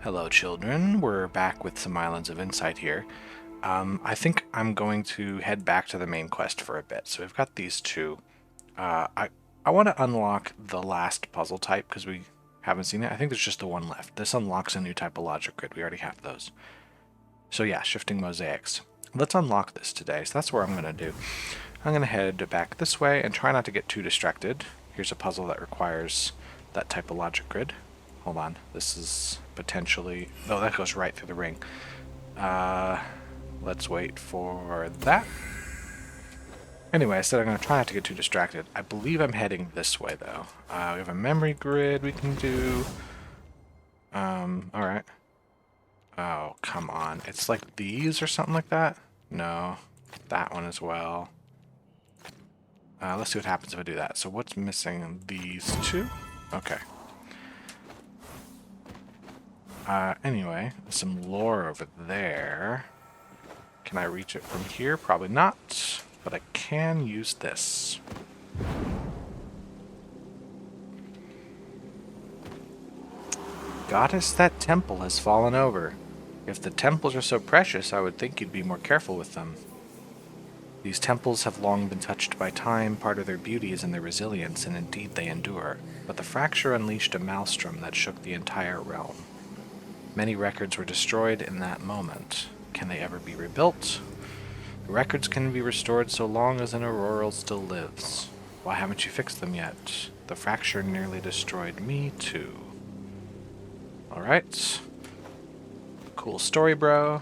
Hello children, we're back with some Islands of Insight here. I think I'm going to head back to the main quest for a bit. So we've got these two. I want to unlock the last puzzle type because we haven't seen it. I think there's just the one left. This unlocks a new type of logic grid. We already have those. So yeah, Shifting Mosaics. Let's unlock this today. So that's what I'm going to do. I'm going to head back this way and try not to get too distracted. Here's a puzzle that requires that type of logic grid. Hold on, this is potentially... Oh, that goes right through the ring. Let's wait for that. Anyway, I said I'm going to try not to get too distracted. I believe I'm heading this way, though. We have a memory grid we can do. Alright. Oh, come on. It's like these or something like that? No. That one as well. Let's see what happens if I do that. So what's missing? These two? Okay. Anyway, some lore over there. Can I reach it from here? Probably not, but I can use this. Goddess, that temple has fallen over. If the temples are so precious, I would think you'd be more careful with them. These temples have long been touched by time. Part of their beauty is in their resilience, and indeed they endure. But the fracture unleashed a maelstrom that shook the entire realm. Many records were destroyed in that moment. Can they ever be rebuilt? The records can be restored so long as an auroral still lives. Why haven't you fixed them yet? The fracture nearly destroyed me, too. Alright. Cool story, bro.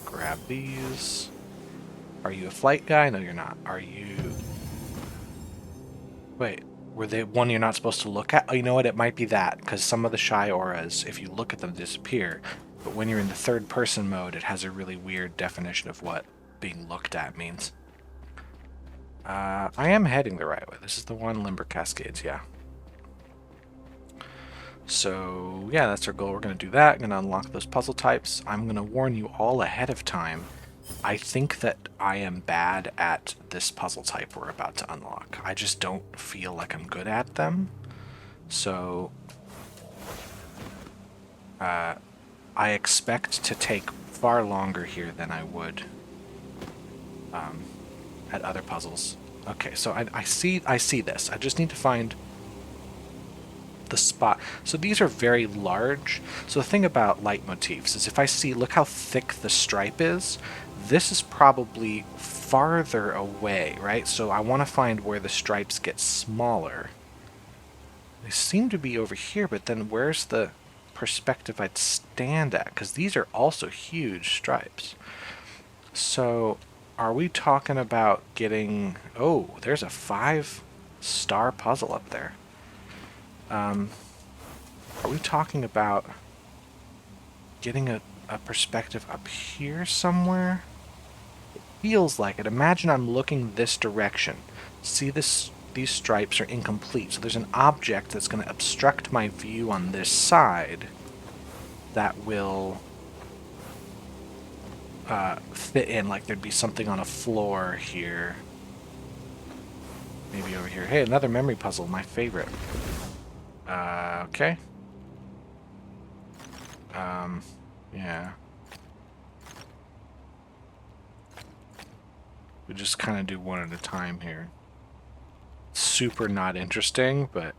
Grab these. Are you a flight guy? No, you're not. Are you... Wait. Were they one you're not supposed to look at? Oh, you know what? It might be that, because some of the shy auras, if you look at them, disappear. But when you're in the third-person mode, it has a really weird definition of what being looked at means. I am heading the right way. This is the one, Limber Cascades, yeah. So, yeah, that's our goal. We're going to do that. I'm going to unlock those puzzle types. I'm going to warn you all ahead of time. I think that I am bad at this puzzle type we're about to unlock. I just don't feel like I'm good at them. So, I expect to take far longer here than I would at other puzzles. Okay, so I see this. I just need to find the spot. So these are very large. So the thing about leitmotifs is if I see, look how thick the stripe is, this is probably farther away, right? So I want to find where the stripes get smaller. They seem to be over here, but then where's the perspective I'd stand at? Because these are also huge stripes. So are we talking about getting... Oh, there's a 5-star puzzle up there. Are we talking about getting a perspective up here somewhere? It feels like it. Imagine I'm looking this direction. See this? These stripes are incomplete. So there's an object that's going to obstruct my view on this side that will fit in. Like there'd be something on a floor here. Maybe over here. Hey, another memory puzzle. My favorite. Okay. Yeah. We just kind of do one at a time here. Super not interesting, but...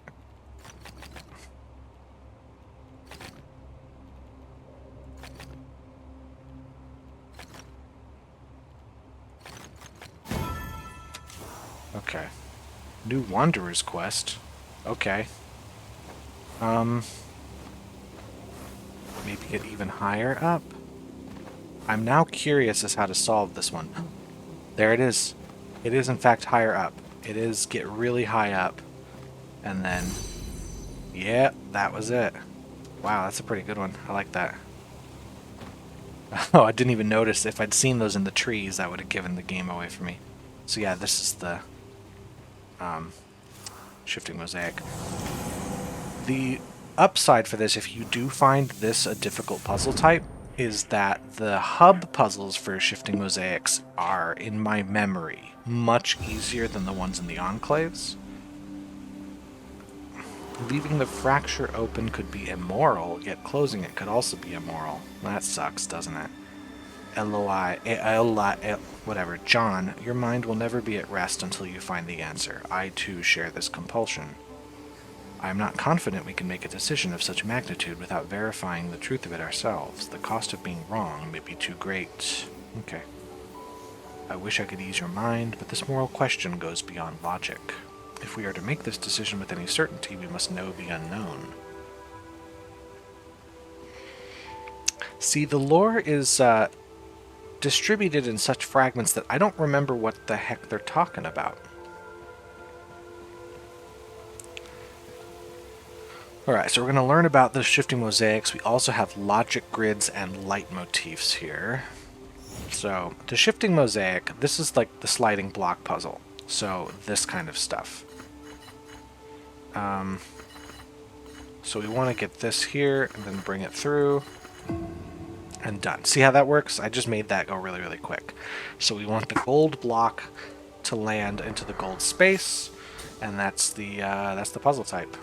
Okay. New Wanderer's Quest. Okay. Maybe get even higher up? I'm now curious as how to solve this one. There it is. It is in fact higher up. It is get really high up. And then... Yeah, that was it. Wow, that's a pretty good one. I like that. Oh, I didn't even notice. If I'd seen those in the trees, that would have given the game away for me. So yeah, this is the... Shifting Mosaic. The upside for this, if you do find this a difficult puzzle type, is that the hub puzzles for Shifting Mosaics are, in my memory, much easier than the ones in the enclaves. Leaving the fracture open could be immoral, yet closing it could also be immoral. That sucks, doesn't it? Whatever. John, your mind will never be at rest until you find the answer. I too share this compulsion. I am not confident we can make a decision of such magnitude without verifying the truth of it ourselves. The cost of being wrong may be too great. Okay. I wish I could ease your mind, but this moral question goes beyond logic. If we are to make this decision with any certainty, we must know the unknown. See, the lore is distributed in such fragments that I don't remember what the heck they're talking about. Alright, so we're going to learn about the shifting mosaics. We also have logic grids and light motifs here. So, the shifting mosaic, this is like the sliding block puzzle. So, this kind of stuff. So we want to get this here, and then bring it through, and done. See how that works? I just made that go really, really quick. So we want the gold block to land into the gold space, and that's the puzzle type.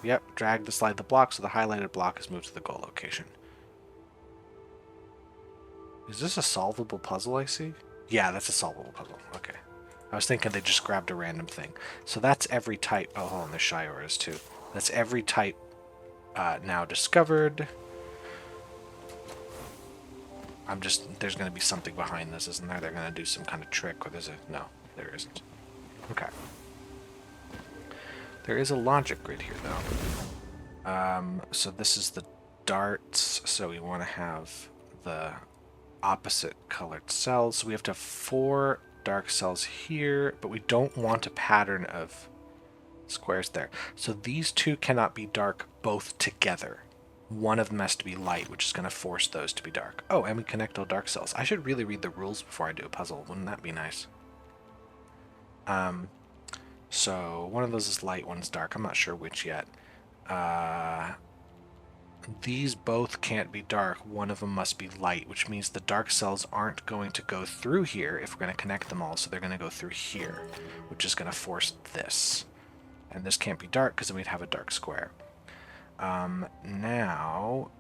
Yep, drag to slide the block, so the highlighted block is moved to the goal location. Is this a solvable puzzle I see? Yeah, that's a solvable puzzle. Okay. I was thinking they just grabbed a random thing. So that's every type. Oh, hold on, there's Shioras too. That's every type now discovered. There's going to be something behind this, isn't there? They're going to do some kind of trick, or no, there isn't. Okay. There is a logic grid here, though. So this is the darts, so we want to have the opposite colored cells. So we have to have 4 dark cells here, but we don't want a pattern of squares there. So these two cannot be dark both together. One of them has to be light, which is going to force those to be dark. Oh, and we connect all dark cells. I should really read the rules before I do a puzzle. Wouldn't that be nice? So one of those is light, one's dark. I'm not sure which yet. These both can't be dark. One of them must be light, which means the dark cells aren't going to go through here if we're going to connect them all. So they're going to go through here, which is going to force this. And this can't be dark because then we'd have a dark square. Now,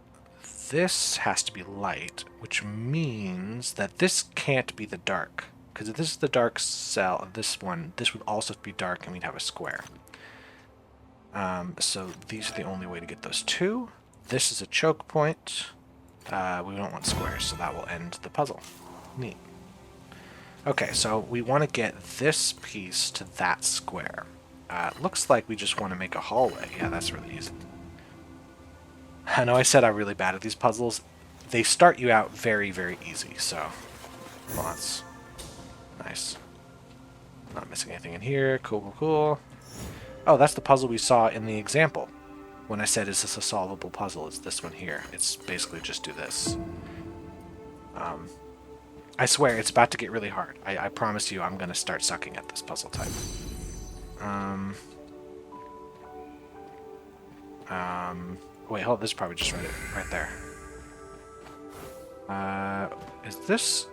this has to be light, which means that this can't be the dark. Because if this is the dark cell of this one, this would also be dark and we'd have a square. So these are the only way to get those two. This is a choke point. We don't want squares, so that will end the puzzle. Neat. Okay, so we want to get this piece to that square. Looks like we just want to make a hallway. Yeah, that's really easy. I know I said I'm really bad at these puzzles. They start you out very, very easy, so... Well, that's nice. Not missing anything in here. Cool, cool, cool. Oh, that's the puzzle we saw in the example. When I said, is this a solvable puzzle? It's this one here. It's basically just do this. I swear, it's about to get really hard. I promise you I'm going to start sucking at this puzzle type. Wait, hold on, this is probably just right there. Is this...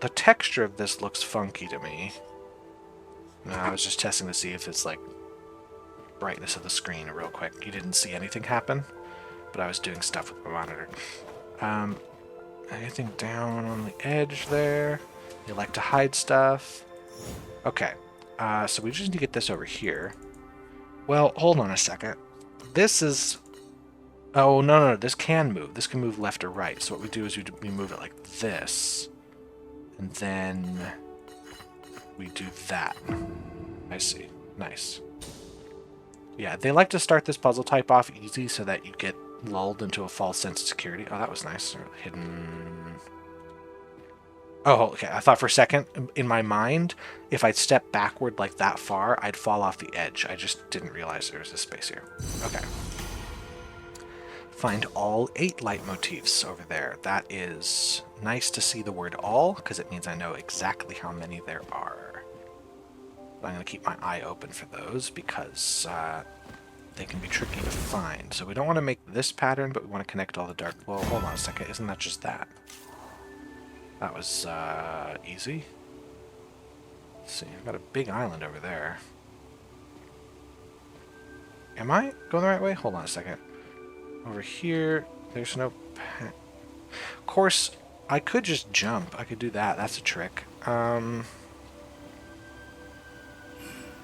The texture of this looks funky to me. No, I was just testing to see if it's like brightness of the screen real quick. You didn't see anything happen, but I was doing stuff with my monitor. Anything down on the edge there? You like to hide stuff. Okay, so we just need to get this over here. Well, hold on a second. This is... Oh, no, this can move. This can move left or right. So what we do is we move it like this. And then we do that. I see. Nice. Yeah, they like to start this puzzle type off easy so that you get lulled into a false sense of security. Oh, that was nice. Hidden... Oh, okay. I thought for a second, in my mind, if I'd step backward like that far, I'd fall off the edge. I just didn't realize there was a space here. Okay. Find all 8 leitmotifs over there. That is nice to see the word all, because it means I know exactly how many there are. But I'm going to keep my eye open for those, because they can be tricky to find. So we don't want to make this pattern, but we want to connect all the dark... Well, hold on a second. Isn't that just that? That was easy. Let's see, I've got a big island over there. Am I going the right way? Hold on a second. Over here, there's no... Of course, I could just jump. I could do that. That's a trick.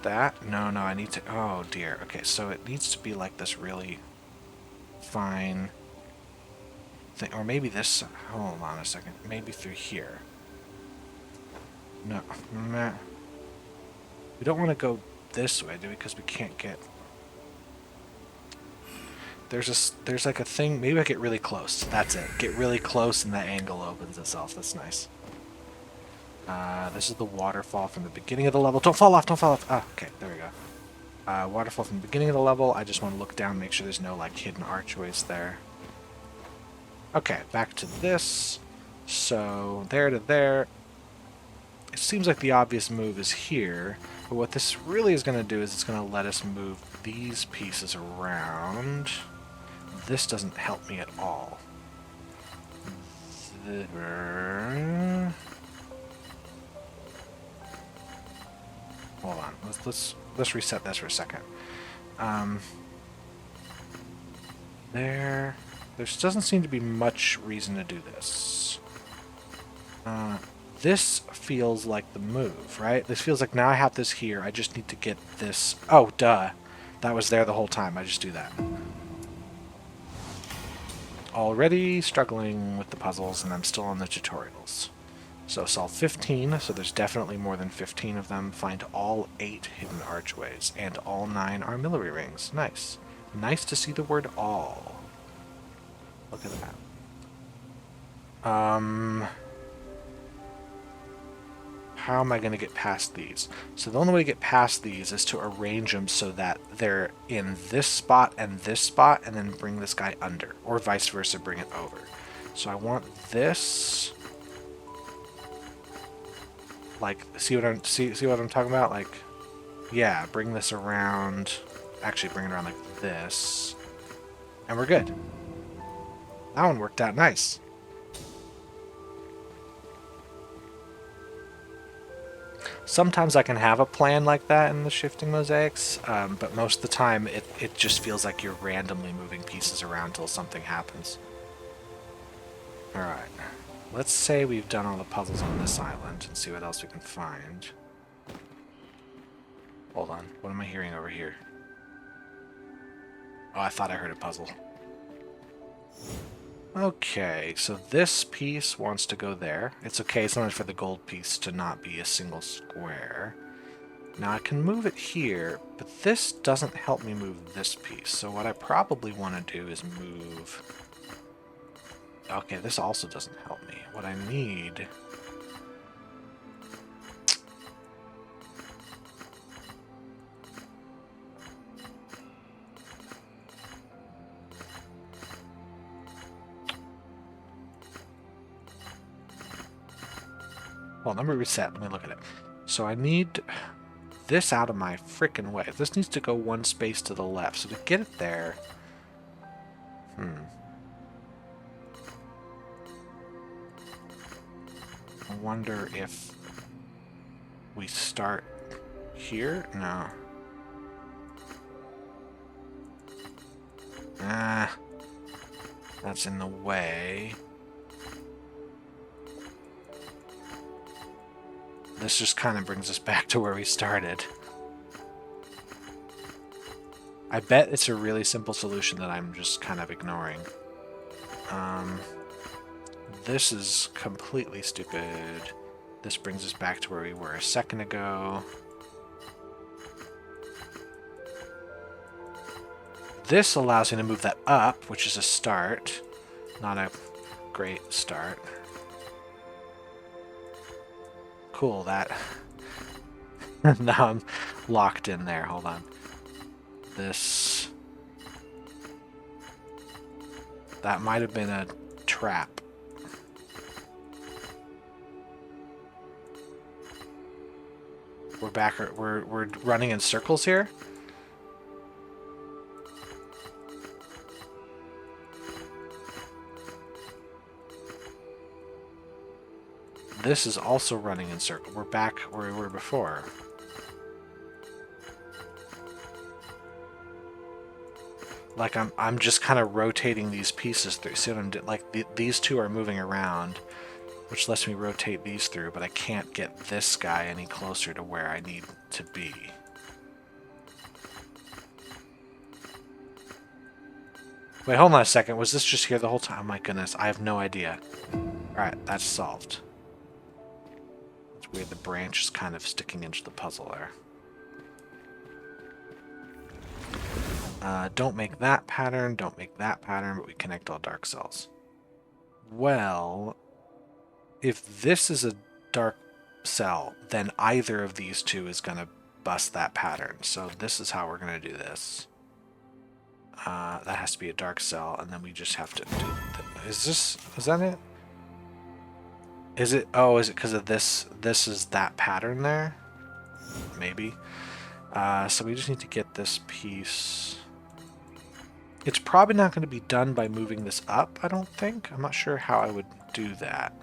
That? No, I need to... Oh, dear. Okay, so it needs to be like this really fine thing. Or maybe this... Hold on a second. Maybe through here. No. Nah. We don't want to go this way, do we? Because we can't get... There's like a thing... Maybe I get really close. That's it. Get really close and that angle opens itself. That's nice. This is the waterfall from the beginning of the level. Don't fall off! Don't fall off! Ah, okay. There we go. Waterfall from the beginning of the level. I just want to look down, make sure there's no like hidden archways there. Okay, back to this. So, there to there. It seems like the obvious move is here, but what this really is going to do is it's going to let us move these pieces around. This doesn't help me at all. Hold on, let's reset this for a second. There doesn't seem to be much reason to do this. This feels like the move, right? This feels like now I have this here. I just need to get this. Oh, duh. That was there the whole time. I just do that. Already struggling with the puzzles, and I'm still on the tutorials. So solve 15, so there's definitely more than 15 of them. Find all 8 hidden archways, and all 9 armillary rings. Nice. Nice to see the word all. Look at that. How am I going to get past these? So the only way to get past these is to arrange them so that they're in this spot, and then bring this guy under. Or vice versa, bring it over. So I want this... Like, see what I'm talking about? Like, yeah, bring this around. Actually, bring it around like this. And we're good. That one worked out nice. Sometimes I can have a plan like that in the Shifting Mosaics, but most of the time it just feels like you're randomly moving pieces around till something happens. Alright. Let's say we've done all the puzzles on this island and see what else we can find. Hold on. What am I hearing over here? Oh, I thought I heard a puzzle. Okay, so this piece wants to go there. It's okay sometimes for the gold piece to not be a single square. Now I can move it here, but this doesn't help me move this piece. So what I probably want to do is move... Okay, this also doesn't help me. What I need... Well, let me reset. Let me look at it. So I need this out of my frickin' way. This needs to go one space to the left. So to get it there... I wonder if we start here? No. That's in the way. This just kind of brings us back to where we started. I bet it's a really simple solution that I'm just kind of ignoring. This is completely stupid. This brings us back to where we were a second ago. This allows me to move that up, which is a start. Not a great start. Cool, that... Now I'm locked in there. Hold on. This... That might have been a trap. We're back. We're running in circles here. This is also running in circles. We're back where we were before. Like I'm just kind of rotating these pieces through. See what I'm doing? Like these two are moving around, which lets me rotate these through, but I can't get this guy any closer to where I need to be. Wait, hold on a second. Was this just here the whole time? Oh my goodness, I have no idea. Alright, that's solved. It's weird, the branch is kind of sticking into the puzzle there. Don't make that pattern, don't make that pattern, but we connect all dark cells. Well, if this is a dark cell, then either of these two is going to bust that pattern. So this is how we're going to do this. That has to be a dark cell, and then we just have to do... Is that it? Is it... Oh, is it because of this? This is that pattern there? Maybe. So we just need to get this piece... It's probably not going to be done by moving this up, I don't think. I'm not sure how I would do that.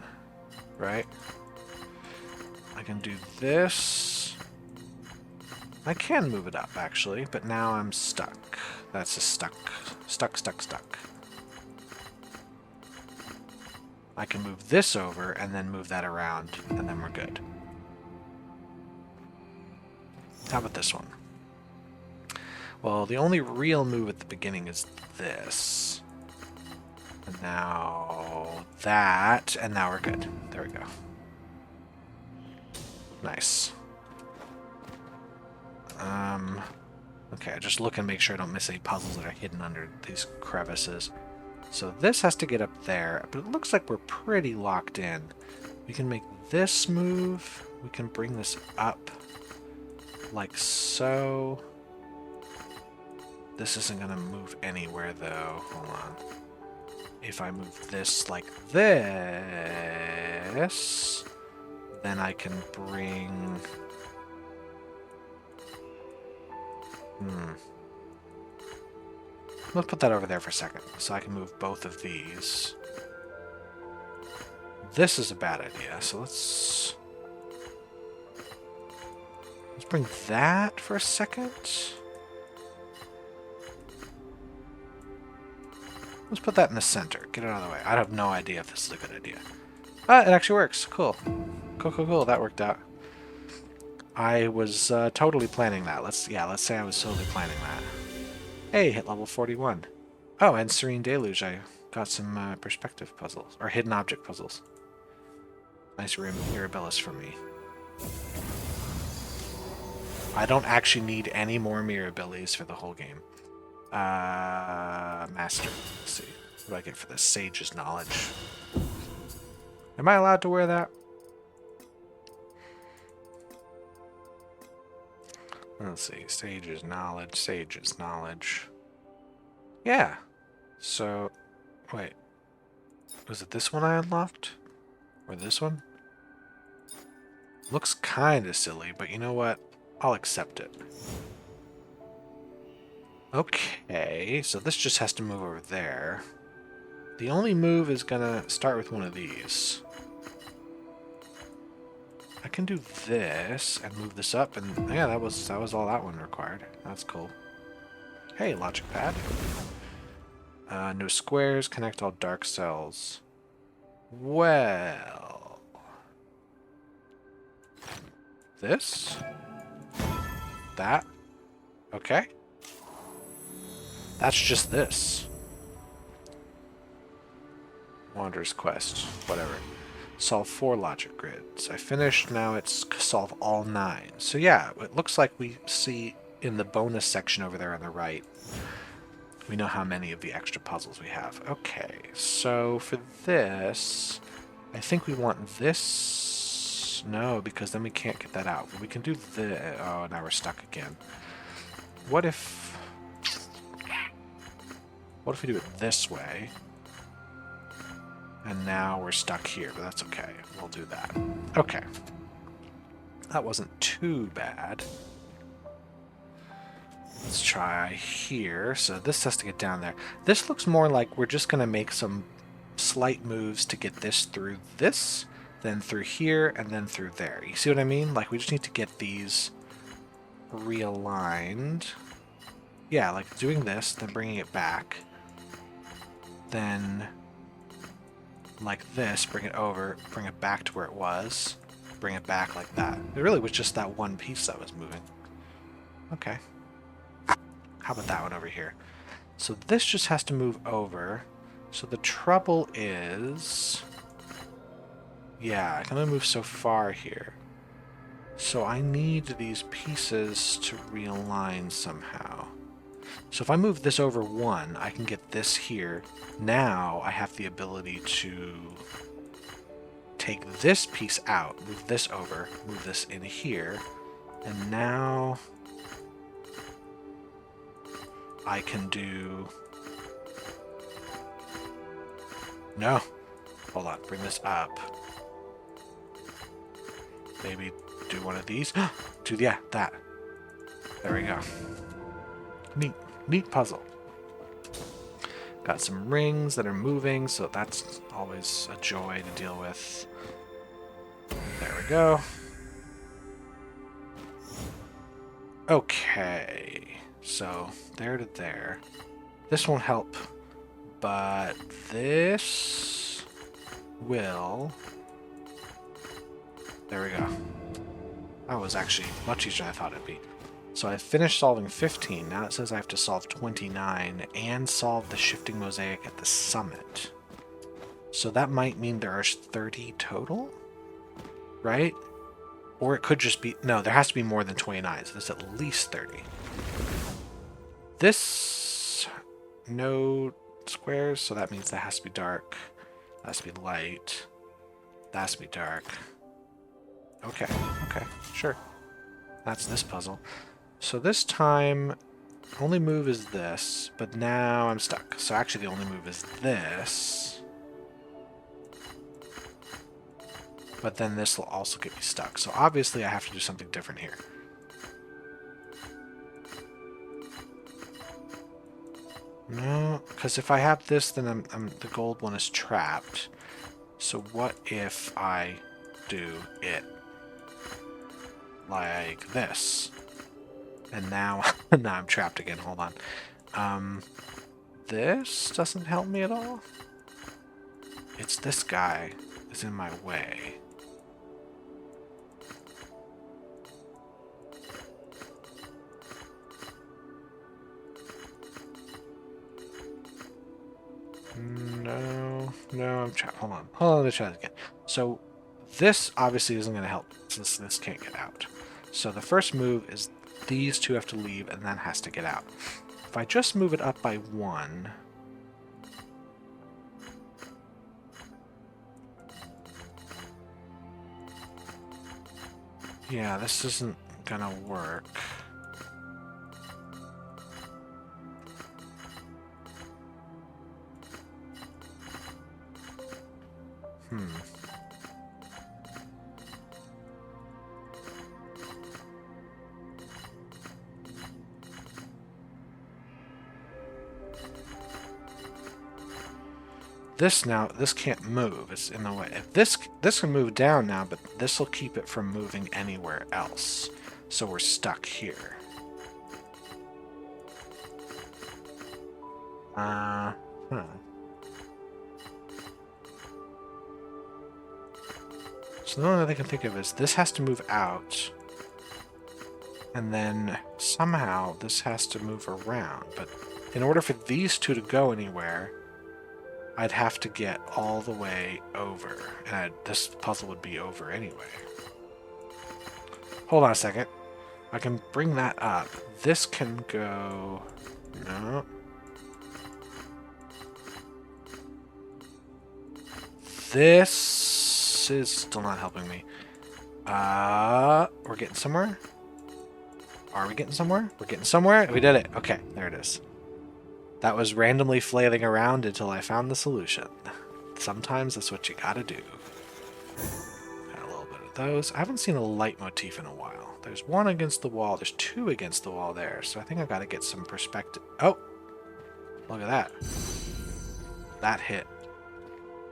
Right? I can do this. I can move it up, actually, but now I'm stuck. That's a stuck. Stuck. I can move this over and then move that around, and then we're good. How about this one? Well, the only real move at the beginning is this. And now that, and now we're good. There we go. Nice. Okay, just look and make sure I don't miss any puzzles that are hidden under these crevices. So this has to get up there, but it looks like we're pretty locked in. We can make this move. We can bring this up like so. This isn't going to move anywhere, though. Hold on. If I move this like this, then I can bring... Let's put that over there for a second, so I can move both of these. This is a bad idea, so let's bring that for a second. Let's put that in the center. Get it out of the way. I have no idea if this is a good idea. Ah, it actually works. Cool. Cool. That worked out. I was totally planning that. Let's say I was totally planning that. Hey, hit level 41. Oh, and Serene Deluge. I got some perspective puzzles. Or hidden object puzzles. Nice Mirabilis for me. I don't actually need any more Mirabilis for the whole game. Master. Let's see. What do I get for this? Sage's Knowledge. Am I allowed to wear that? Let's see. Sage's Knowledge. Yeah. So, wait. Was it this one I unlocked? Or this one? Looks kind of silly, but you know what? I'll accept it. Okay, so this just has to move over there. The only move is gonna start with one of these. I can do this and move this up, and yeah, that was all that one required. That's cool. Hey, logic pad. No squares, connect all dark cells. Well... This? That? Okay. That's just this. Wanderer's Quest. Whatever. Solve 4 logic grids. I finished, now it's solve all 9. So yeah, it looks like we see in the bonus section over there on the right, we know how many of the extra puzzles we have. Okay, so for this, I think we want this... No, because then we can't get that out. But we can do this... Oh, now we're stuck again. What if we do it this way? And now we're stuck here, but that's okay. We'll do that. Okay. That wasn't too bad. Let's try here. So this has to get down there. This looks more like we're just going to make some slight moves to get this through this, then through here, and then through there. You see what I mean? Like, we just need to get these realigned. Yeah, like doing this, then bringing it back. Then, like this, bring it over, bring it back to where it was. Bring it back like that. It really was just that one piece that was moving. Okay. How about that one over here? So this just has to move over. So the trouble is... Yeah, I can only move so far here. So I need these pieces to realign somehow. So if I move this over one, I can get this here. Now I have the ability to take this piece out, move this over, move this in here, and now I can do... No. Hold on, bring this up. Maybe do one of these. Yeah, that. There we go. Neat puzzle. Got some rings that are moving, so that's always a joy to deal with. There we go. Okay, so there to there. This won't help, but this will... There we go. That was actually much easier than I thought it'd be. So I finished solving 15. Now it says I have to solve 29 and solve the Shifting Mosaic at the summit. So that might mean there are 30 total, right? Or it could just be... No, there has to be more than 29, so there's at least 30. This... No squares, so that means that has to be dark. That has to be light. That has to be dark. Okay, sure. That's this puzzle. So this time, only move is this, but now I'm stuck. So actually the only move is this. But then this will also get me stuck. So obviously I have to do something different here. No, because if I have this, then the gold one is trapped. So what if I do it like this? And now, now I'm trapped again. Hold on. This doesn't help me at all. It's this guy is in my way. No, I'm trapped. Hold on, let's try this again. So this obviously isn't going to help since this can't get out. So the first move is these two have to leave and then has to get out. If I just move it up by one... Yeah, this isn't gonna work. This can't move. It's in the way. If this can move down now, but this will keep it from moving anywhere else. So we're stuck here. So the only thing I can think of is this has to move out. And then somehow this has to move around. But in order for these two to go anywhere, I'd have to get all the way over. And this puzzle would be over anyway. Hold on a second. I can bring that up. This can go... No. This is still not helping me. We're getting somewhere? Are we getting somewhere? We're getting somewhere? We did it. Okay, there it is. That was randomly flailing around until I found the solution. Sometimes that's what you gotta do. Got a little bit of those. I haven't seen a light motif in a while. There's one against the wall. There's two against the wall there. So I think I've got to get some perspective. Oh! Look at that. That hit.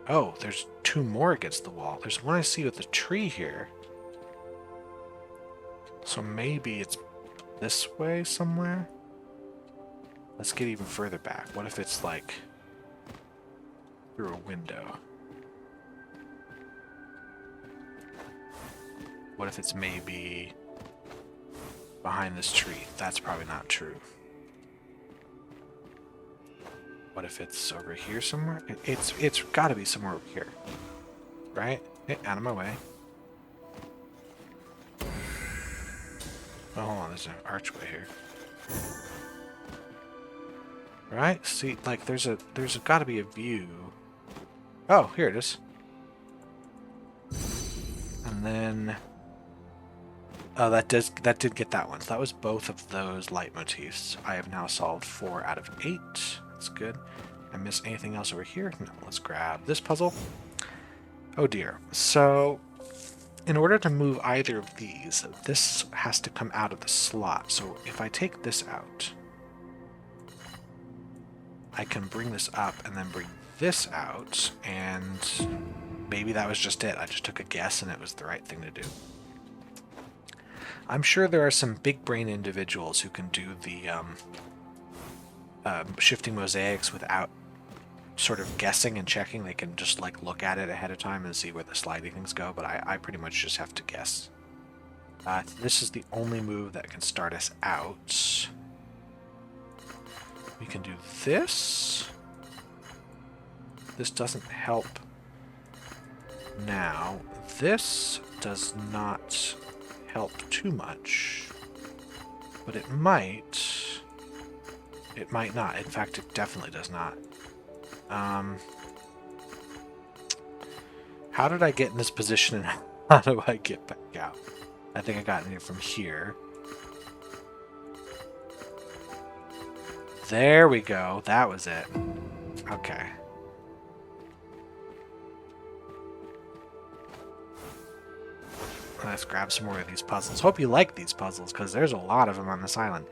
Oh, there's two more against the wall. There's one I see with the tree here. So maybe it's this way somewhere? Let's get even further back. What if it's like through a window? What if it's maybe behind this tree? That's probably not true. What if it's over here somewhere? It's got to be somewhere over here, right? Hey, out of my way. Oh, hold on, there's an archway here. Right? See, like there's got to be a view. Oh, here it is. And then oh, that did get that one. So that was both of those leitmotifs. I have now solved 4 out of 8. That's good. I miss anything else over here? No, let's grab this puzzle. Oh dear. So in order to move either of these, this has to come out of the slot. So if I take this out, I can bring this up and then bring this out, and maybe that was just it. I just took a guess and it was the right thing to do. I'm sure there are some big brain individuals who can do the shifting mosaics without sort of guessing and checking. They can just like look at it ahead of time and see where the slidey things go, but I pretty much just have to guess. This is the only move that can start us out. We can do this. This doesn't help now. This does not help too much, but it might. It might not. In fact, it definitely does not. How did I get in this position and how do I get back out? I think I got in here from here. There we go. That was it. Okay. Let's grab some more of these puzzles. Hope you like these puzzles, because there's a lot of them on this island.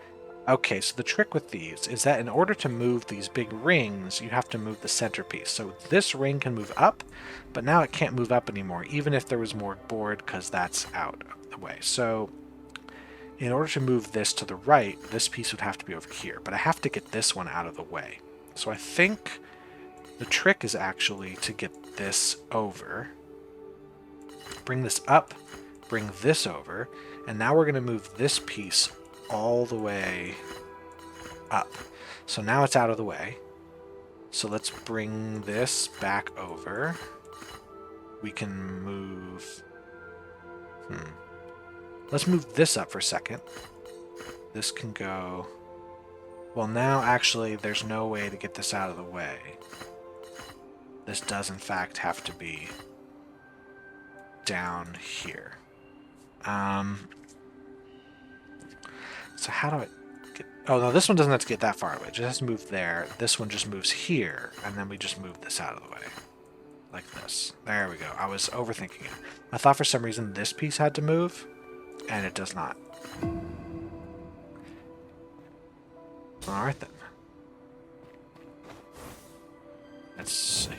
Okay, so the trick with these is that in order to move these big rings, you have to move the centerpiece. So this ring can move up, but now it can't move up anymore, even if there was more board, because that's out of the way. So in order to move this to the right, this piece would have to be over here, but I have to get this one out of the way. So I think the trick is actually to get this over, bring this up, bring this over, and now we're going to move this piece all the way up. So now it's out of the way. So let's bring this back over. We can move... Let's move this up for a second. This can go... Well, now actually there's no way to get this out of the way. This does in fact have to be down here. So how do I get... Oh, no, this one doesn't have to get that far away. It just has to move there. This one just moves here, and then we just move this out of the way. Like this. There we go. I was overthinking it. I thought for some reason this piece had to move, and it does not. Alright then.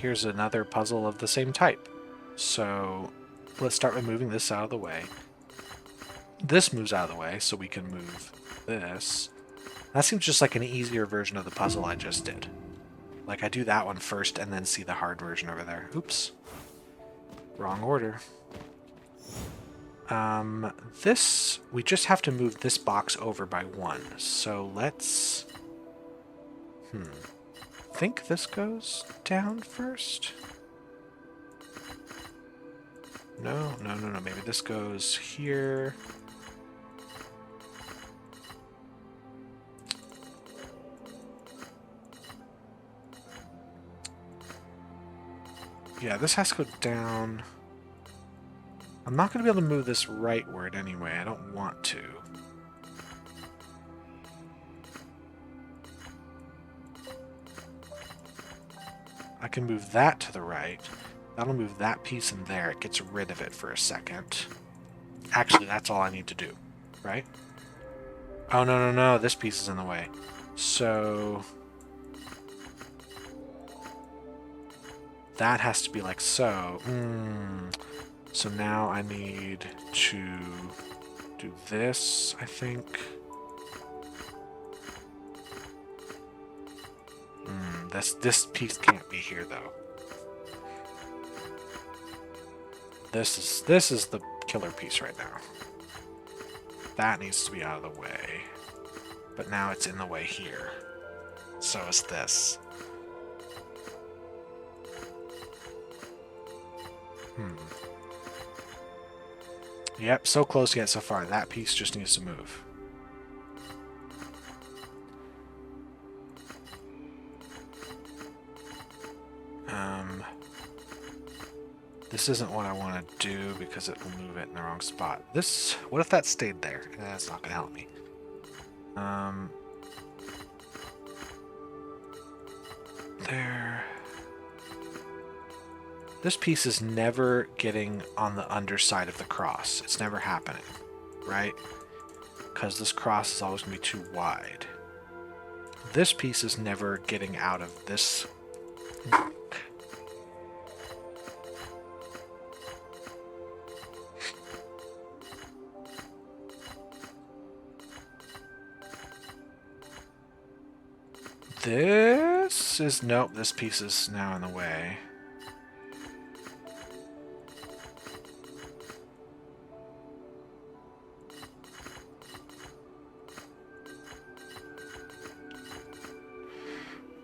Here's another puzzle of the same type. So let's start by moving this out of the way. This moves out of the way, so we can move this. That seems just like an easier version of the puzzle I just did. Like I do that one first and then see the hard version over there. Oops. Wrong order. This, we just have to move this box over by 1. So let's... think this goes down first? No. Maybe this goes here. Yeah, this has to go down. I'm not going to be able to move this rightward anyway. I don't want to. I can move that to the right. That'll move that piece in there. It gets rid of it for a second. Actually, that's all I need to do, right? Oh, no. This piece is in the way. So... that has to be like so. So now I need to do this, I think. this piece can't be here though. This is the killer piece right now. That needs to be out of the way. But now it's in the way here. So is this. Yep, so close yet so far. That piece just needs to move. This isn't what I want to do because it will move it in the wrong spot. This, what if that stayed there? That's not going to help me. There. This piece is never getting on the underside of the cross. It's never happening, right? Because this cross is always going to be too wide. This piece is never getting out of this. This is, nope, this piece is now in the way.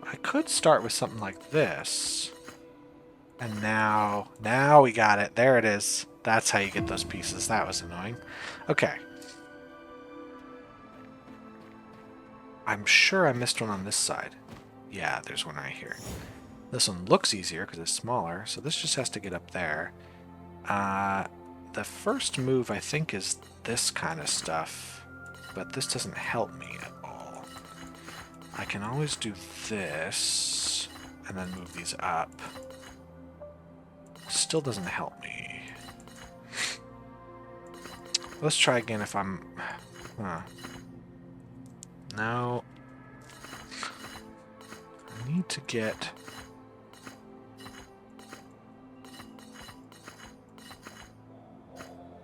I could start with something like this. And now we got it. There it is. That's how you get those pieces. That was annoying. Okay. I'm sure I missed one on this side. Yeah, there's one right here. This one looks easier because it's smaller, so this just has to get up there. The first move, I think, is this kind of stuff, but this doesn't help me at all. I can always do this, and then move these up. Still doesn't help me. Let's try again if I'm... No. I need to get...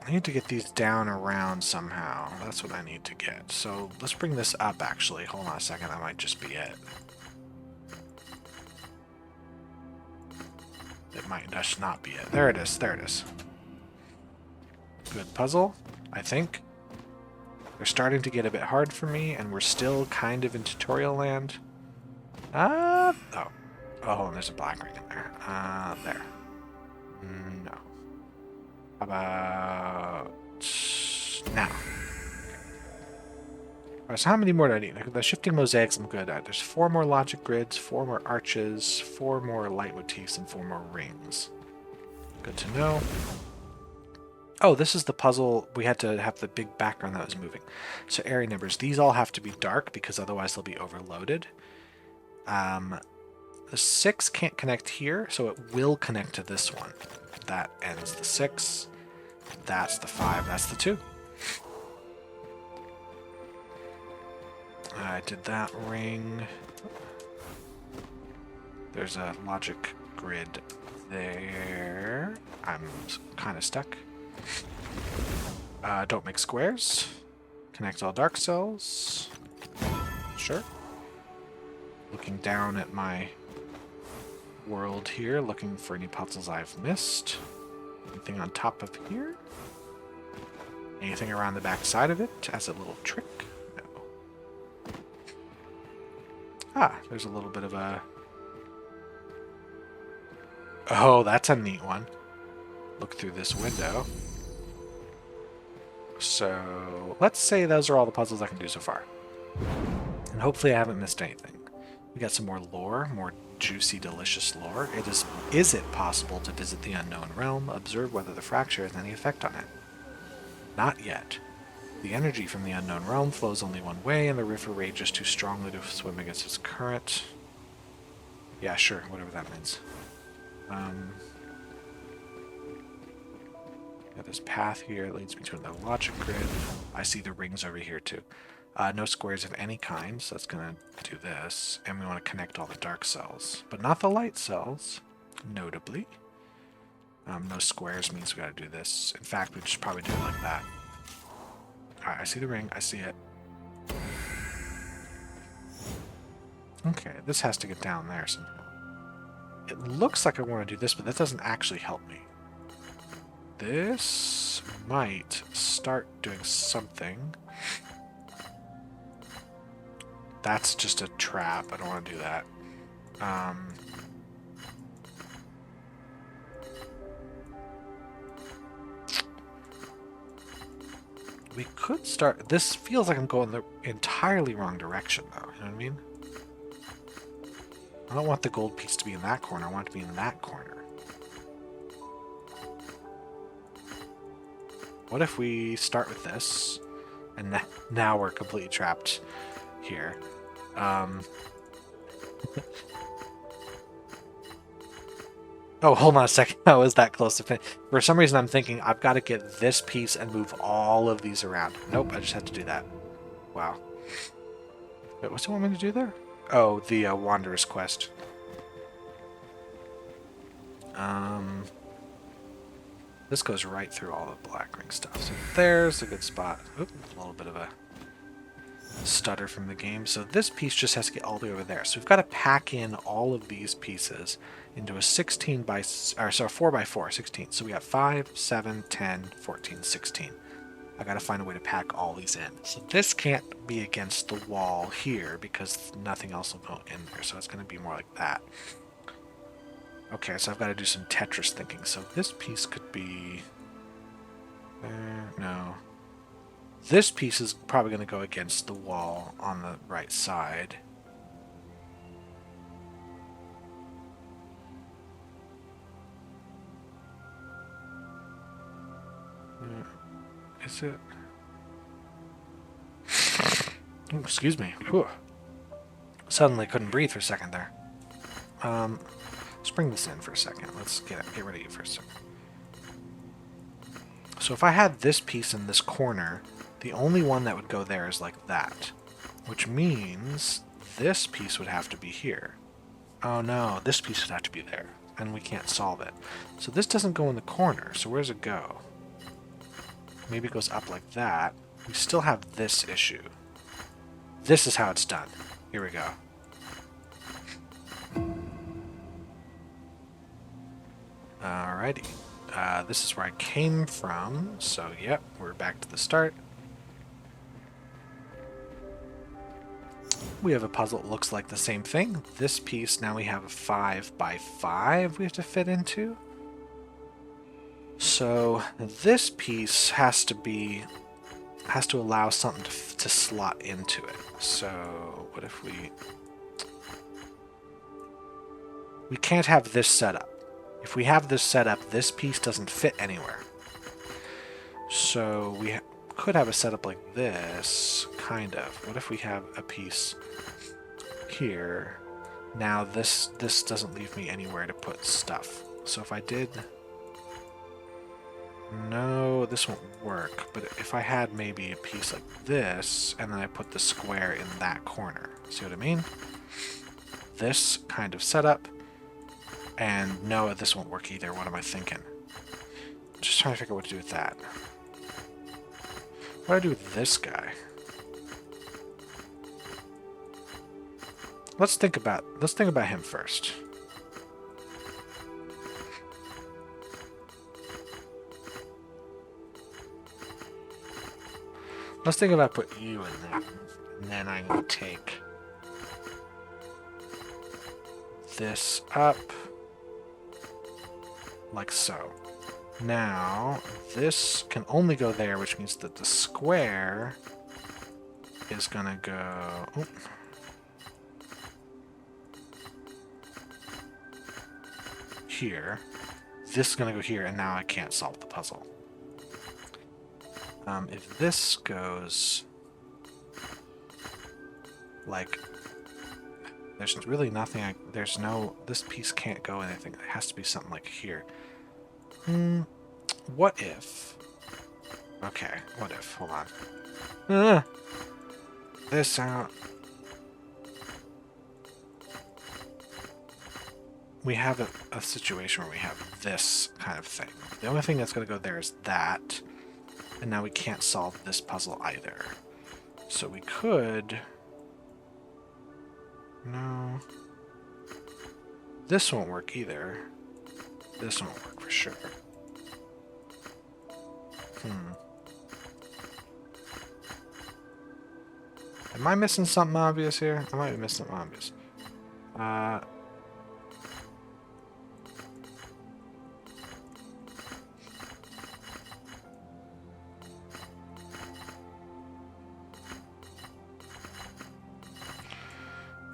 I need to get these down around somehow. That's what I need to get. So let's bring this up, actually. Hold on a second. That might just be it. It might just not be it. There it is. There it is. Good puzzle, I think. They're starting to get a bit hard for me, and we're still kind of in tutorial land. Oh, and there's a black ring in there. There. No. How about now? Alright, so how many more do I need? The shifting mosaics I'm good at. There's 4 more logic grids, 4 more arches, 4 more leitmotifs, and 4 more rings. Good to know. Oh, this is the puzzle. We had to have the big background that was moving. So area numbers. These all have to be dark because otherwise they'll be overloaded. The 6 can't connect here, so it will connect to this one. That ends the 6. That's the 5. That's the 2. I did that ring. There's a logic grid there. I'm kind of stuck. Don't make squares. Connect all dark cells. Sure. Looking down at my world here, looking for any puzzles I've missed. Anything on top of here? Anything around the back side of it as a little trick? No. Ah, there's a little bit of a... Oh, that's a neat one. Look through this window. So, let's say those are all the puzzles I can do so far. And hopefully I haven't missed anything. We got some more lore, more juicy, delicious lore. Is it possible to visit the unknown realm, observe whether the fracture has any effect on it? Not yet. The energy from the unknown realm flows only one way, and the river rages too strongly to swim against its current. Yeah, sure, whatever that means. Got this path here that leads me to another logic grid. I see the rings over here too. No squares of any kind, so that's going to do this. And we want to connect all the dark cells, but not the light cells, notably. No squares means we got to do this. In fact, we just probably do it like that. Alright, I see the ring. I see it. Okay, this has to get down there somehow. It looks like I want to do this, but that doesn't actually help me. This might start doing something. That's just a trap. I don't want to do that. We could start... This feels like I'm going the entirely wrong direction, though. You know what I mean? I don't want the gold piece to be in that corner. I want it to be in that corner. What if we start with this, and now we're completely trapped here? Oh, hold on a second. I was that close to finish. For some reason, I'm thinking I've got to get this piece and move all of these around. Nope, I just had to do that. Wow. Wait, what's it want me to do there? Oh, the Wanderer's Quest. This goes right through all the black ring stuff. So there's a good spot. Oop, a little bit of a stutter from the game. So this piece just has to get all the way over there. So we've got to pack in all of these pieces into a 16 by, or sorry, 4 by 4, 16. So we got 5, 7, 10, 14, 16. I got to find a way to pack all these in. So this can't be against the wall here because nothing else will go in there. So it's going to be more like that. Okay, so I've got to do some Tetris thinking. So this piece could be there. No. This piece is probably going to go against the wall on the right side. Is it? Oh, excuse me. Whew. Suddenly couldn't breathe for a second there. Let's bring this in for a second. Let's get rid of you for a second. So if I had this piece in this corner, the only one that would go there is like that. Which means this piece would have to be here. Oh no, this piece would have to be there. And we can't solve it. So this doesn't go in the corner. So where does it go? Maybe it goes up like that. We still have this issue. This is how it's done. Here we go. Alrighty. This is where I came from. So, yep, we're back to the start. We have a puzzle that looks like the same thing. This piece, now we have a 5 by 5 we have to fit into. So this piece has to allow something to slot into it. So what if we can't have this set up. If we have this set up, this piece doesn't fit anywhere. So we could have a setup like this, kind of. What if we have a piece here? Now this doesn't leave me anywhere to put stuff. So if I did... No, this won't work. But if I had maybe a piece like this, and then I put the square in that corner. See what I mean? This kind of setup. And no, this won't work either. What am I thinking? Just trying to figure out what to do with that. What do I do with this guy? Let's think about him first. Let's think about put you in there, and then I'm going to take this up like so. Now, this can only go there, which means that the square is going to go... Oop. Here. This is going to go here, and now I can't solve the puzzle. If this goes... Like... There's really nothing there's no... This piece can't go anything. It has to be something like here. What if... Okay, what if? Hold on. This out... We have a situation where we have this kind of thing. The only thing that's going to go there is that. And now we can't solve this puzzle either. So we could... No. This won't work either. This won't work for sure. Am I missing something obvious here? I might be missing something obvious.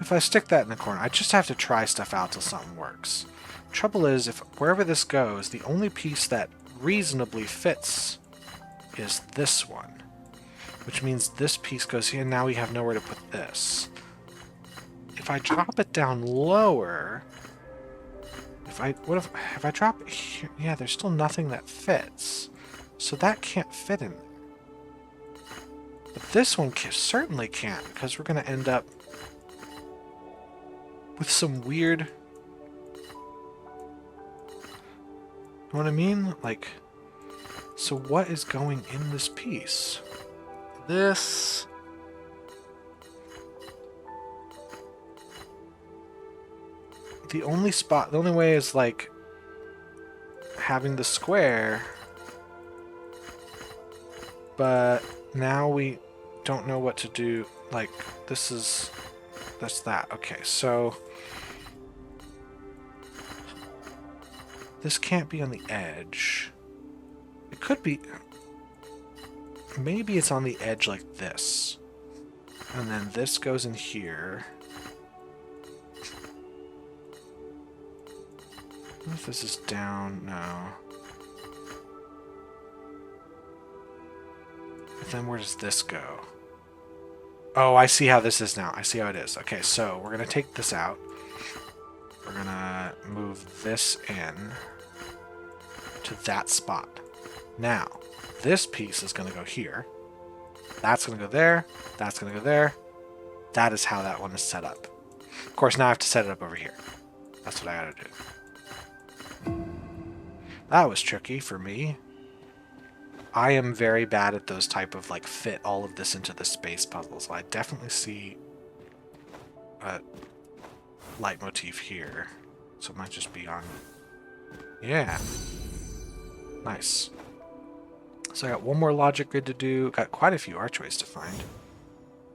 If I stick that in the corner, I just have to try stuff out till something works. Trouble is, if wherever this goes, the only piece that reasonably fits is this one. Which means this piece goes here, and now we have nowhere to put this. If I drop it down lower... If I drop it here... Yeah, there's still nothing that fits. So that can't fit in there. But this one certainly can't, because we're going to end up with some weird... You know what I mean? Like, so what is going in this piece? This... The only way is, like, having the square, but now we don't know what to do. Like, that's that. Okay, so this can't be on the edge. It could be, maybe it's on the edge like this, and then this goes in here. What if this is down? No. But then where does this go? Oh, I see how this is now. I see how it is. Okay, so we're going to take this out. We're going to move this in to that spot. Now, this piece is going to go here. That's going to go there. That's going to go there. That is how that one is set up. Of course, now I have to set it up over here. That's what I got to do. That was tricky for me. I am very bad at those type of, like, fit all of this into the space puzzles. I definitely see a leitmotif here. So it might just be on... Yeah. Nice. So I got one more logic grid to do. Got quite a few archways to find.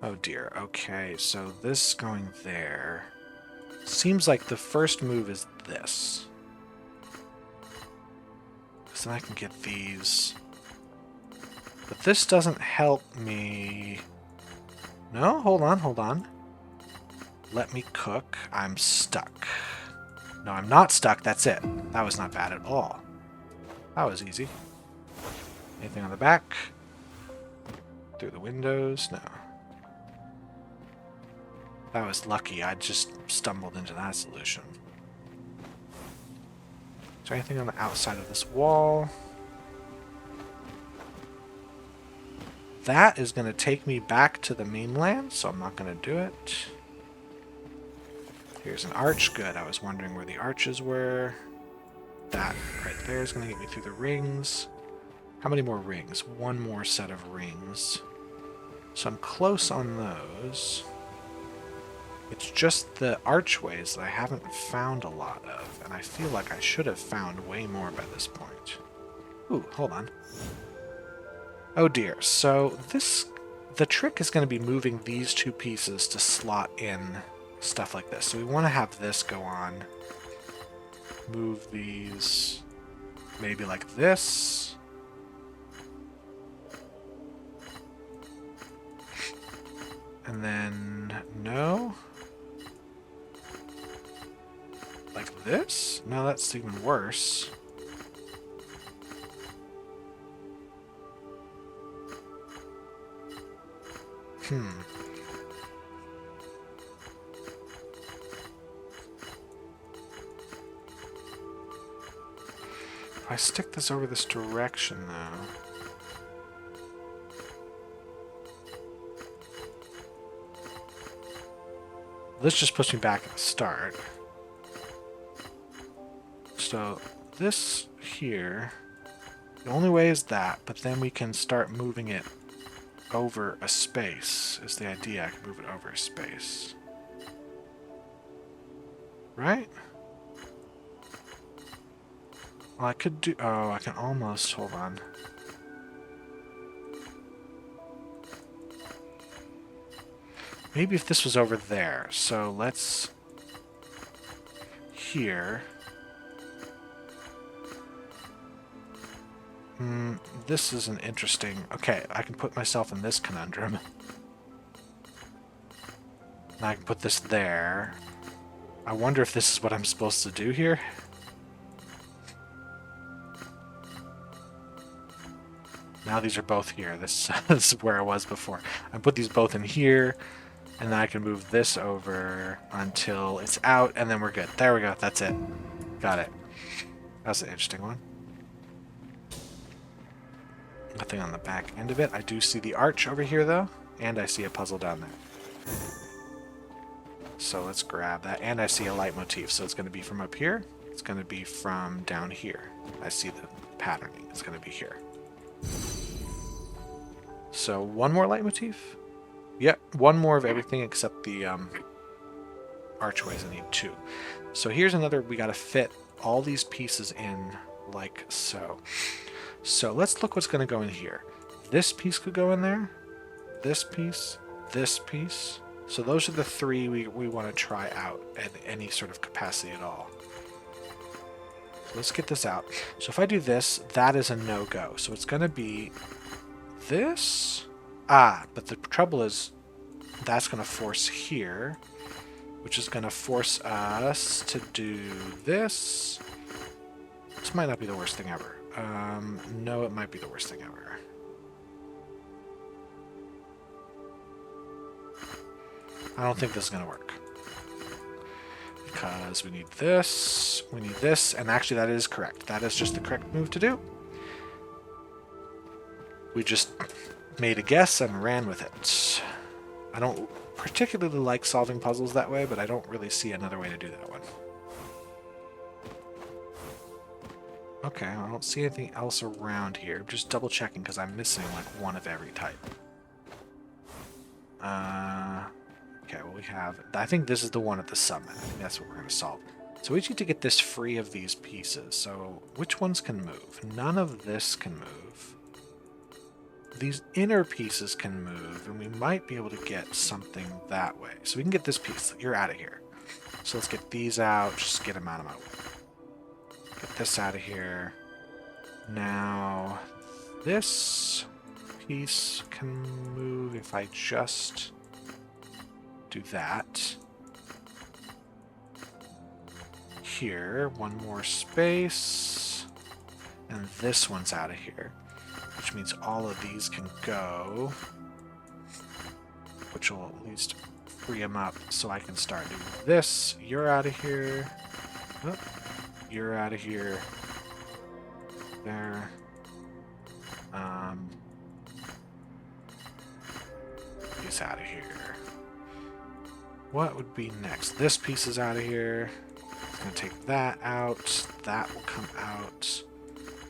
Oh dear. Okay, so this going there. Seems like the first move is this. So then I can get these. But this doesn't help me. No, hold on, hold on. Let me cook. I'm stuck. No, I'm not stuck. That's it. That was not bad at all. That was easy. Anything on the back? Through the windows? No. That was lucky. I just stumbled into that solution. Is there anything on the outside of this wall? That is going to take me back to the mainland, so I'm not going to do it. Here's an arch. Good. I was wondering where the arches were. That right there is going to get me through the rings. How many more rings? One more set of rings. So I'm close on those. It's just the archways that I haven't found a lot of, and I feel like I should have found way more by this point. Ooh, hold on. Oh dear, so the trick is going to be moving these two pieces to slot in stuff like this. So we want to have this go on. Move these maybe like this. And then, no. Like this? No, that's even worse. If I stick this over this direction, though... This just puts me back at the start. So this here, the only way is that, but then we can start moving it over a space, is the idea. I can move it over a space. right? Well, I could do... Oh, I can almost... Hold on. Maybe if this was over there. So let's... Here. This is an interesting... Okay, I can put myself in this conundrum. And I can put this there. I wonder if this is what I'm supposed to do here. Now these are both here. This is where I was before. I put these both in here, and then I can move this over until it's out, and then we're good. There we go. That's it. Got it. That's an interesting one. Nothing on the back end of it. I do see the arch over here, though, and I see a puzzle down there. So let's grab that. And I see a leitmotif, so it's going to be from up here. It's going to be from down here. I see the patterning. It's going to be here. So one more leitmotif? Yep, one more of everything except the archways. I need two. So here's another, we got to fit all these pieces in like so. So let's look what's going to go in here. This piece could go in there. This piece. This piece. So those are the three we want to try out at any sort of capacity at all. So let's get this out. So if I do this, that is a no-go. So it's going to be this. But the trouble is that's going to force here, which is going to force us to do this. This might not be the worst thing ever. No, it might be the worst thing ever. I don't think this is going to work. Because we need this, and actually that is correct. That is just the correct move to do. We just made a guess and ran with it. I don't particularly like solving puzzles that way, but I don't really see another way to do that one. Okay, I don't see anything else around here. I'm just double checking because I'm missing like one of every type. Okay, well we have... I think this is the one at the summit. I think that's what we're going to solve. So we need to get this free of these pieces. So which ones can move? None of this can move. These inner pieces can move, and we might be able to get something that way. So we can get this piece. You're out of here. So let's get these out. Just get them out of my way. Get this out of here. Now, this piece can move if I just do that. Here, one more space. And this one's out of here. Which means all of these can go. Which will at least free them up so I can start doing this. You're out of here. Oh, you're out of here. There. He's out of here. What would be next? This piece is out of here. It's going to take that out. That will come out.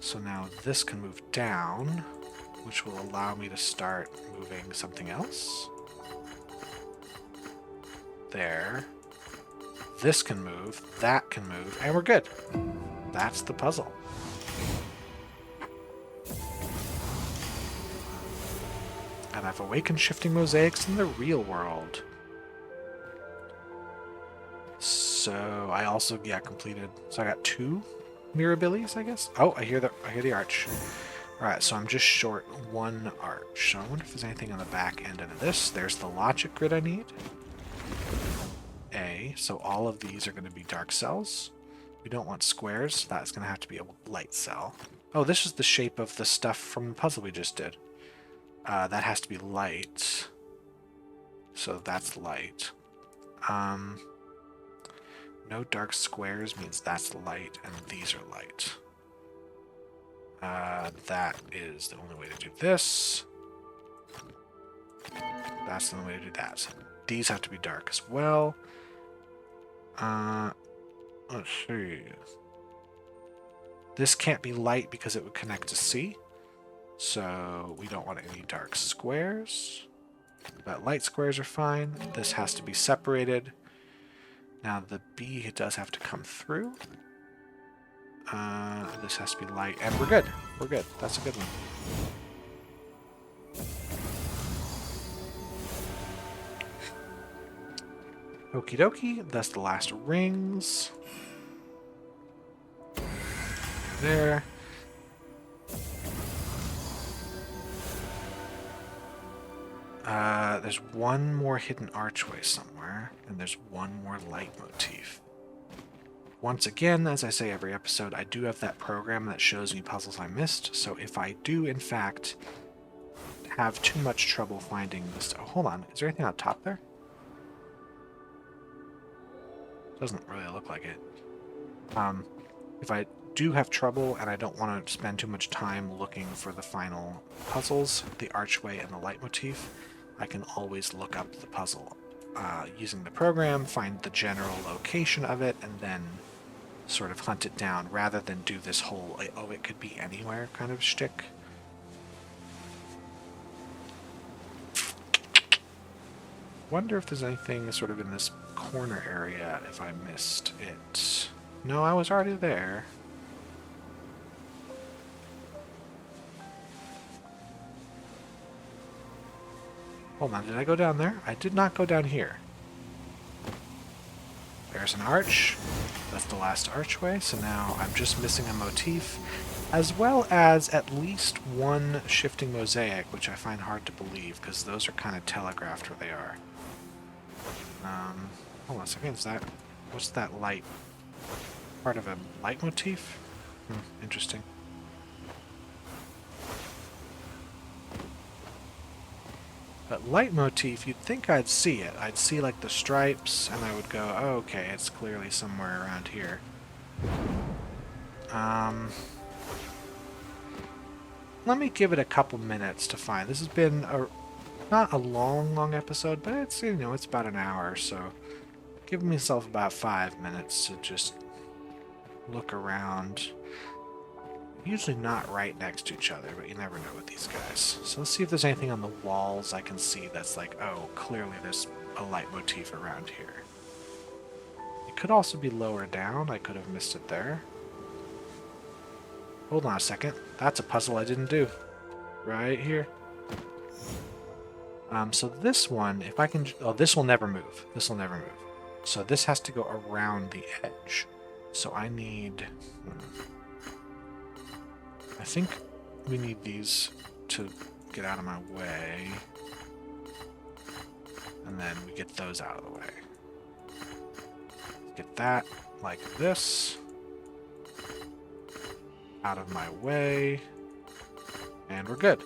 So now this can move down, which will allow me to start moving something else. There. This can move. That can move. And we're good. That's the puzzle. And I've awakened Shifting Mosaics in the real world. So I also, completed. So I got 2 Mirabilis, I guess. Oh, I hear the arch. All right, so I'm just short 1 arch. So I wonder if there's anything on the back end of this. There's the logic grid I need. So all of these are going to be dark cells. We don't want squares. So that's going to have to be a light cell. Oh, this is the shape of the stuff from the puzzle we just did. That has to be light. So that's light. No dark squares means that's light, and these are light. That is the only way to do this. That's the only way to do that. So these have to be dark as well. Let's see. This can't be light because it would connect to C. So we don't want any dark squares. But light squares are fine. This has to be separated. Now the B does have to come through. This has to be light, and we're good. We're good. That's a good one. Okie dokie. That's the last rings. There. There's one more hidden archway somewhere, and there's one more light motif. Once again, as I say every episode, I do have that program that shows me puzzles I missed, so if I do, in fact, have too much trouble finding this... Oh, hold on. Is there anything on top there? Doesn't really look like it. If I do have trouble and I don't want to spend too much time looking for the final puzzles, the archway and the light motif, I can always look up the puzzle using the program, find the general location of it, and then sort of hunt it down rather than do this whole, oh, it could be anywhere kind of shtick. Wonder if there's anything sort of in this corner area if I missed it. No, I was already there. Hold on, did I go down there? I did not go down here. There's an arch. That's the last archway, so now I'm just missing a motif, as well as at least one shifting mosaic, which I find hard to believe, because those are kind of telegraphed where they are. Hold on a second, is that... What's that light? Part of a light motif? Interesting. But light motif, you'd think I'd see it. I'd see like the stripes, and I would go, oh, okay, it's clearly somewhere around here. Let me give it a couple minutes to find. This has been not a long episode, but it's, you know, it's about an hour, so giving myself about 5 minutes to just look around. Usually not right next to each other, but you never know with these guys. So let's see if there's anything on the walls I can see that's like, oh, clearly there's a light motif around here. It could also be lower down. I could have missed it there. Hold on a second. That's a puzzle I didn't do. Right here. So this one, if I can... Oh, this will never move. This will never move. So this has to go around the edge. So I need... I think we need these to get out of my way. And then we get those out of the way. Get that like this. Out of my way. And we're good.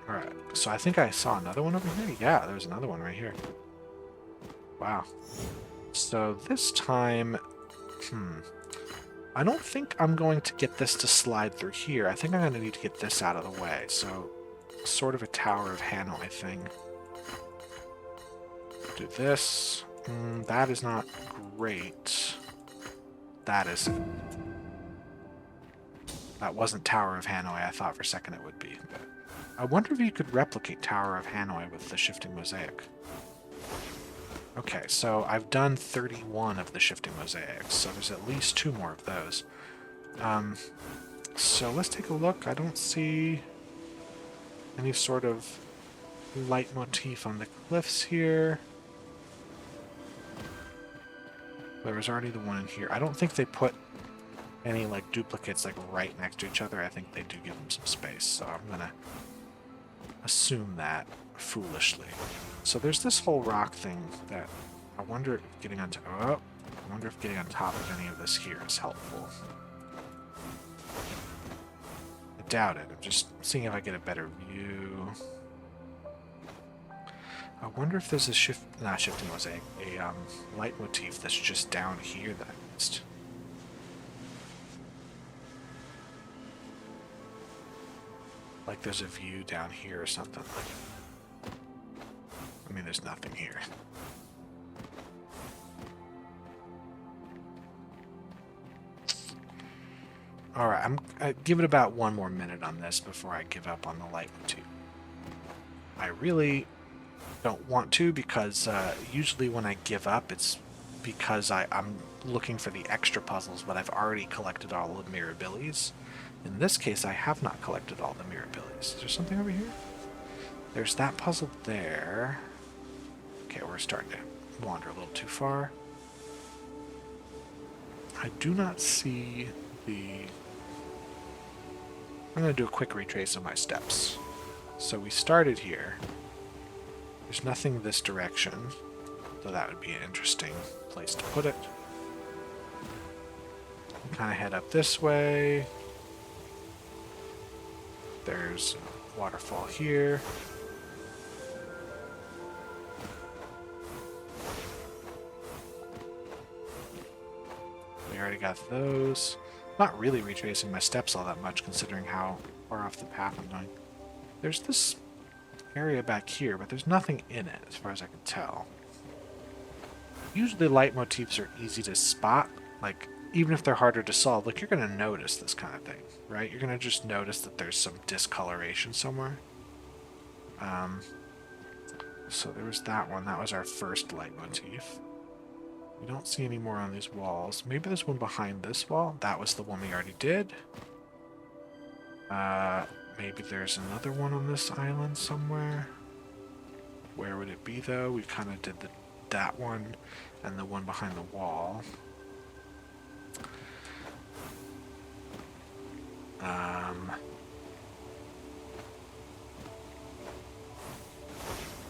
Alright, so I think I saw another one over here. Yeah, there's another one right here. Wow. So this time... I don't think I'm going to get this to slide through here. I think I'm going to need to get this out of the way. So, sort of a Tower of Hanoi thing. Do this. That is not great. That is... That wasn't Tower of Hanoi. I thought for a second it would be. But I wonder if you could replicate Tower of Hanoi with the Shifting Mosaic. Okay, so I've done 31 of the Shifting Mosaics, so there's at least 2 more of those. So let's take a look. I don't see any sort of light motif on the cliffs here. There was already the one in here. I don't think they put any like duplicates like right next to each other. I think they do give them some space, so I'm gonna assume that foolishly. So there's this whole rock thing that I wonder if getting on top of any of this here is helpful. I doubt it. I'm just seeing if I get a better view. I wonder if there's a shifting mosaic, a light motif that's just down here that I missed. Like there's a view down here or something. I mean, there's nothing here. Alright, I give it about 1 more minute on this before I give up on the light motif. I really Don't want to, because usually when I give up, it's because I'm looking for the extra puzzles, but I've already collected all the mirabilities. In this case, I have not collected all the mirabilities. Is there something over here? There's that puzzle there. Okay, we're starting to wander a little too far. I do not see the... I'm going to do a quick retrace of my steps. So we started here. There's nothing this direction, so that would be an interesting place to put it. Kind of head up this way. There's a waterfall here. We already got those. Not really retracing my steps all that much, considering how far off the path I'm going. There's this area back here, but there's nothing in it, as far as I can tell. Usually leitmotifs are easy to spot, like, even if they're harder to solve, like, you're going to notice this kind of thing, right? You're going to just notice that there's some discoloration somewhere. So there was that one. That was our first leitmotif. We don't see any more on these walls. Maybe there's one behind this wall. That was the one we already did. Maybe there's another one on this island somewhere. Where would it be, though? We kind of did that one and the one behind the wall.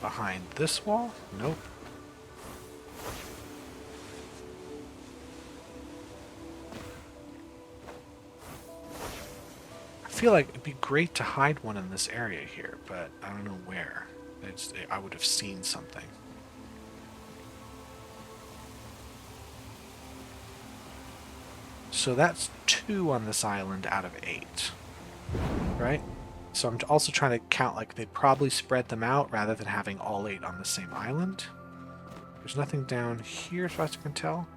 Behind this wall? Nope. I feel like it'd be great to hide one in this area here, but I don't know where. I would have seen something. So that's 2 on this island out of 8, right? So I'm also trying to count, like, they'd probably spread them out rather than having all 8 on the same island. There's nothing down here, as far as I can tell.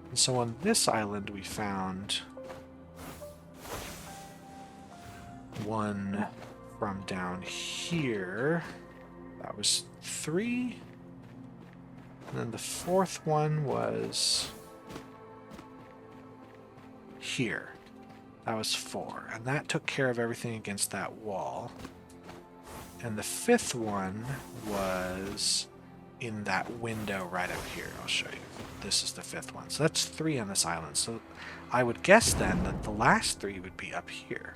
And so on this island we found one from down here. That was 3. And then the 4th one was here. That was 4. And that took care of everything against that wall. And the 5th one was in that window right up here. I'll show you. This is the 5th one. So that's 3 on this island. So I would guess then that the last 3 would be up here.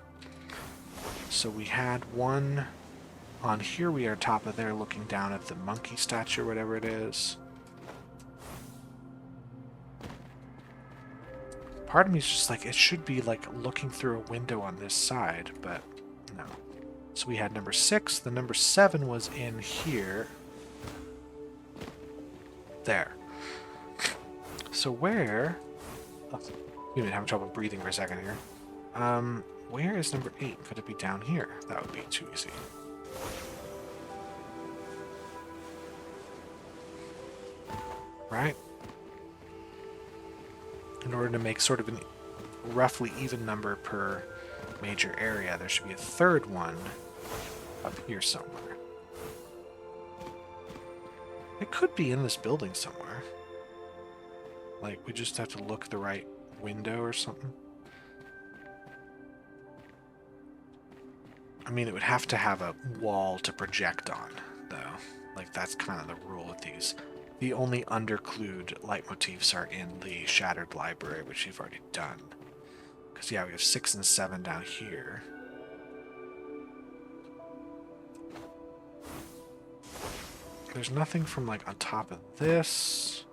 So we had one on here. We are top of there looking down at the monkey statue or whatever it is. Part of me is just like, it should be like looking through a window on this side, but no. So we had number 6. The number 7 was in here. There. So where... Oh, you've been having trouble breathing for a second here. Where is number 8? Could it be down here? That would be too easy. Right? In order to make sort of a roughly even number per major area, there should be a 3rd one up here somewhere. It could be in this building somewhere. Like, we just have to look the right window or something. I mean, it would have to have a wall to project on, though. Like, that's kind of the rule with these. The only underclued leitmotifs are in the Shattered Library, which we've already done. Because, yeah, we have 6 and 7 down here. There's nothing from, like, on top of this.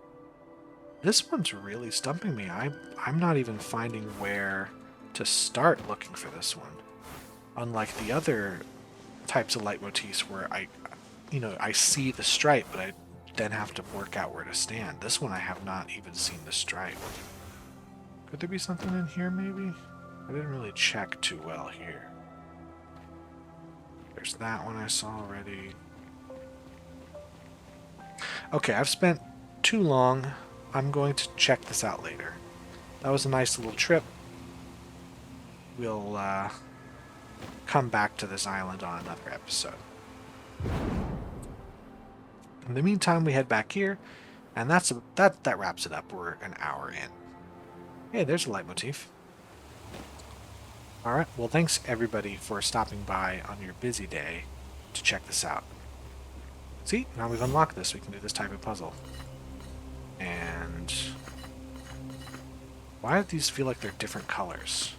This one's really stumping me. I'm not even finding where to start looking for this one. Unlike the other types of leitmotifs where I see the stripe, but I then have to work out where to stand. This one I have not even seen the stripe. Could there be something in here, maybe? I didn't really check too well here. There's that one I saw already. Okay, I've spent too long. I'm going to check this out later. That was a nice little trip. We'll come back to this island on another episode. In the meantime, we head back here, and that wraps it up. We're an hour in. Hey, there's a leitmotif. All right. Well, thanks everybody for stopping by on your busy day to check this out. See, now we've unlocked this. We can do this type of puzzle. And why do these feel like they're different colors?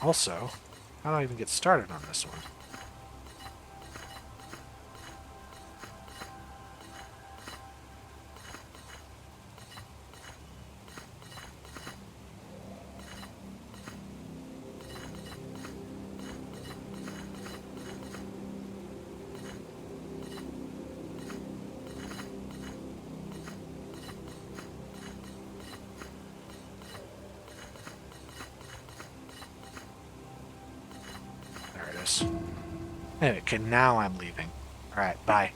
Also, how do I even get started on this one? There it is. Anyway, okay, now I'm leaving. Alright, bye.